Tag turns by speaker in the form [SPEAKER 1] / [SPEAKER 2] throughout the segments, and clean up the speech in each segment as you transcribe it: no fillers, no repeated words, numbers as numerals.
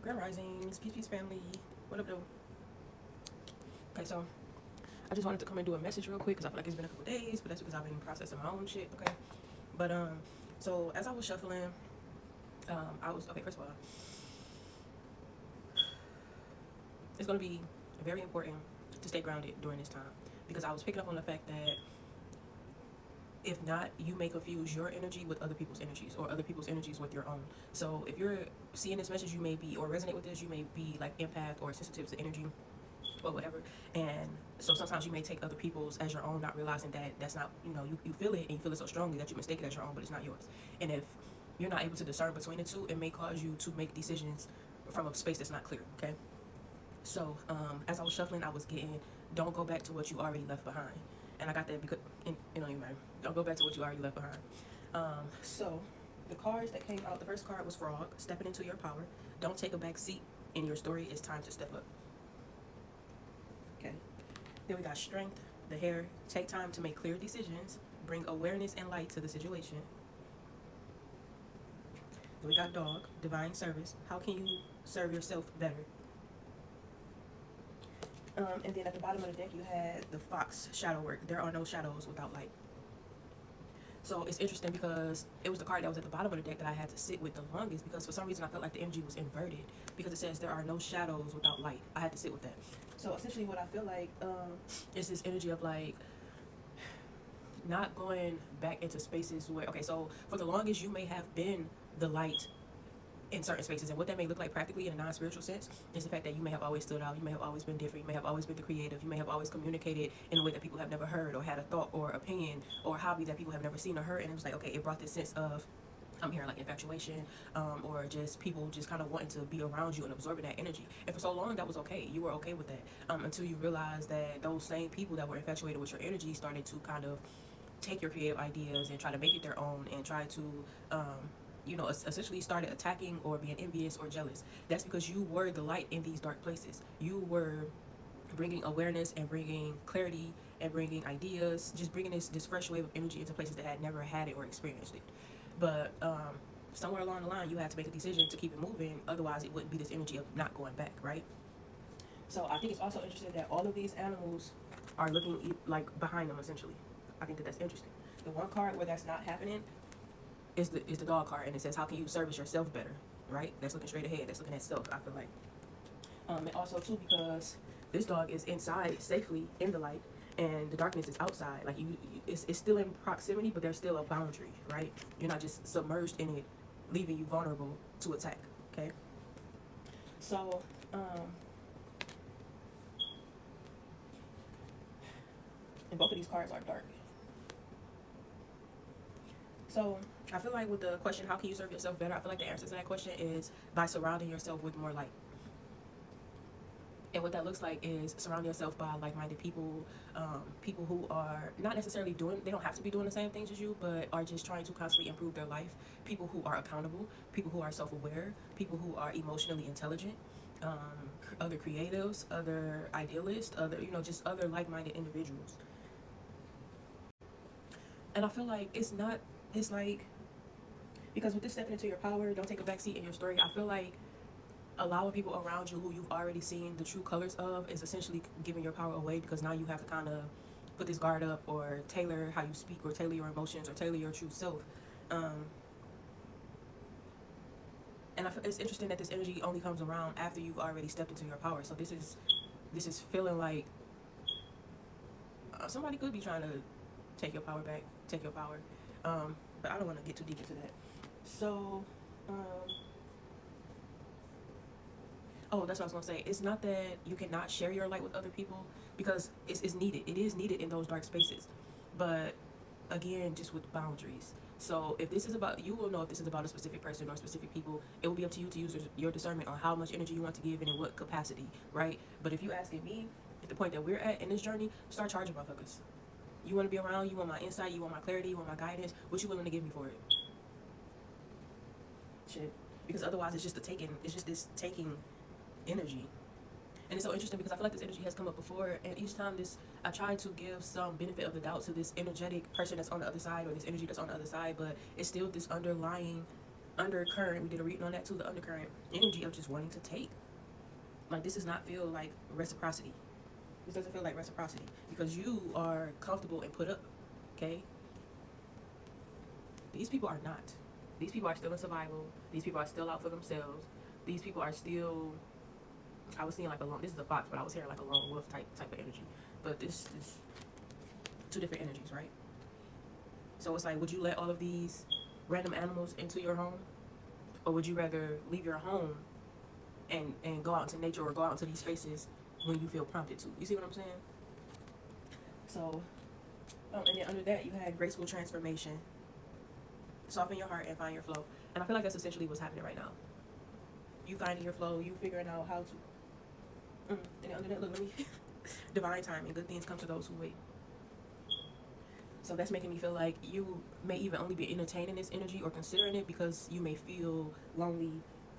[SPEAKER 1] Grand Risings, Peace family. What up, though? Okay, so I just wanted to come and do a message real quick because I feel like it's been a couple days, but that's because I've been processing my own shit. Okay, but so as I was shuffling, I was okay. First of all, it's gonna be very important to stay grounded during this time because I was picking up on the fact that if not, you may confuse your energy with other people's energies or other people's energies with your own. So if you're seeing this message, you may be or resonate with this, you may be like empath or sensitive to energy or whatever. And so sometimes you may take other people's as your own, not realizing that that's not, you feel it and you feel it so strongly that you mistake it as your own, but it's not yours. And if you're not able to discern between the two, it may cause you to make decisions from a space that's not clear. Okay. So as I was shuffling, I was getting, don't go back to what you already left behind. And I got that because it don't even matter. Don't go back to what you already left behind. So the cards that came out, the first card was Frog, stepping into your power. Don't take a back seat in your story. It's time to step up. Okay. Then we got Strength, the Hare. Take time to make clear decisions. Bring awareness and light to the situation. Then we got Dog, Divine Service. How can you serve yourself better? And then at the bottom of the deck, you had the Fox, Shadow Work. There are no shadows without light. So it's interesting because it was the card that was at the bottom of the deck that I had to sit with the longest because for some reason I felt like the energy was inverted because it says there are no shadows without light. I had to sit with that. So essentially what I feel like is this energy of like not going back into spaces where, okay, so for the longest you may have been the light in certain spaces, and what that may look like practically in a non-spiritual sense is the fact that you may have always stood out, you may have always been different, you may have always been the creative, you may have always communicated in a way that people have never heard, or had a thought or opinion or hobby that people have never seen or heard, and it was like, okay, it brought this sense of I'm hearing like infatuation, or just people just kind of wanting to be around you and absorbing that energy. And for so long that was okay, you were okay with that, until you realized that those same people that were infatuated with your energy started to kind of take your creative ideas and try to make it their own and try to essentially started attacking or being envious or jealous. That's because you were the light in these dark places. You were bringing awareness and bringing clarity and bringing ideas, just bringing this fresh wave of energy into places that had never had it or experienced it. But somewhere along the line, you had to make a decision to keep it moving. Otherwise, it wouldn't be this energy of not going back, right? So I think it's also interesting that all of these animals are looking like behind them, essentially. I think that that's interesting. The one card where that's not happening is the Dog card, and it says how can you service yourself better, right? That's looking straight ahead. That's looking at self. I feel like, and also too because this dog is inside safely in the light, and the darkness is outside. Like it's still in proximity, but there's still a boundary, right? You're not just submerged in it, leaving you vulnerable to attack. Okay. So and both of these cards are dark. So I feel like with the question, how can you serve yourself better? I feel like the answer to that question is by surrounding yourself with more light. And what that looks like is surrounding yourself by like-minded people, people who are not necessarily they don't have to be doing the same things as you, but are just trying to constantly improve their life. People who are accountable, people who are self-aware, people who are emotionally intelligent, other creatives, other idealists, just other like-minded individuals. And I feel like it's like, because with this stepping into your power, don't take a backseat in your story, I feel like allowing people around you who you've already seen the true colors of is essentially giving your power away, because now you have to kind of put this guard up or tailor how you speak or tailor your emotions or tailor your true self. And it's interesting that this energy only comes around after you've already stepped into your power. So this is feeling like somebody could be trying to take your power back, take your power. But I don't want to get too deep into that. So, oh, that's what I was going to say. It's not that you cannot share your light with other people, because it's needed. It is needed in those dark spaces. But again, just with boundaries. So if this is about, you will know if this is about a specific person or specific people. It will be up to you to use your discernment on how much energy you want to give and in what capacity, right? But if you asking me, at the point that we're at in this journey, start charging motherfuckers. You want to be around, you want my insight, you want my clarity, you want my guidance. What you willing to give me for it? Shit. Because otherwise it's just this taking energy. And it's so interesting because I feel like this energy has come up before, and each time I try to give some benefit of the doubt to this energetic person that's on the other side, or this energy that's on the other side, but it's still this underlying undercurrent. We did a reading on that too. The undercurrent energy of just wanting to take. Like, this does not feel like reciprocity. This doesn't feel like reciprocity because you are comfortable and put up. Okay. These people are not. These people are still in survival. These people are still out for themselves. These people are still. I was seeing like a lone. This is a fox, but I was hearing like a lone wolf type of energy. But this is two different energies, right? So it's like, would you let all of these random animals into your home, or would you rather leave your home and go out into nature or go out into these spaces when you feel prompted to? You see what I'm saying? So, and then under that you had graceful transformation, soften your heart and find your flow. And I feel like that's essentially what's happening right now. You finding your flow, you figuring out how to. And then under that, look, let me. Divine timing, good things come to those who wait. So that's making me feel like you may even only be entertaining this energy or considering it because you may feel lonely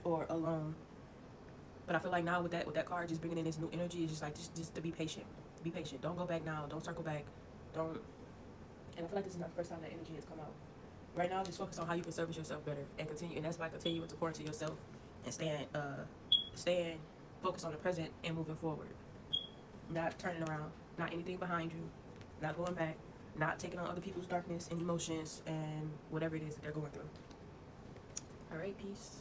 [SPEAKER 1] or alone. But I feel like now with that card just bringing in this new energy, it's just like just to be patient. Be patient. Don't go back now. Don't circle back. Don't. And I feel like this is not the first time that energy has come out. Right now, just focus on how you can service yourself better and continue. And that's by continuing to pour into yourself and staying focused on the present and moving forward. Not turning around. Not anything behind you. Not going back. Not taking on other people's darkness and emotions and whatever it is that they're going through. All right, peace.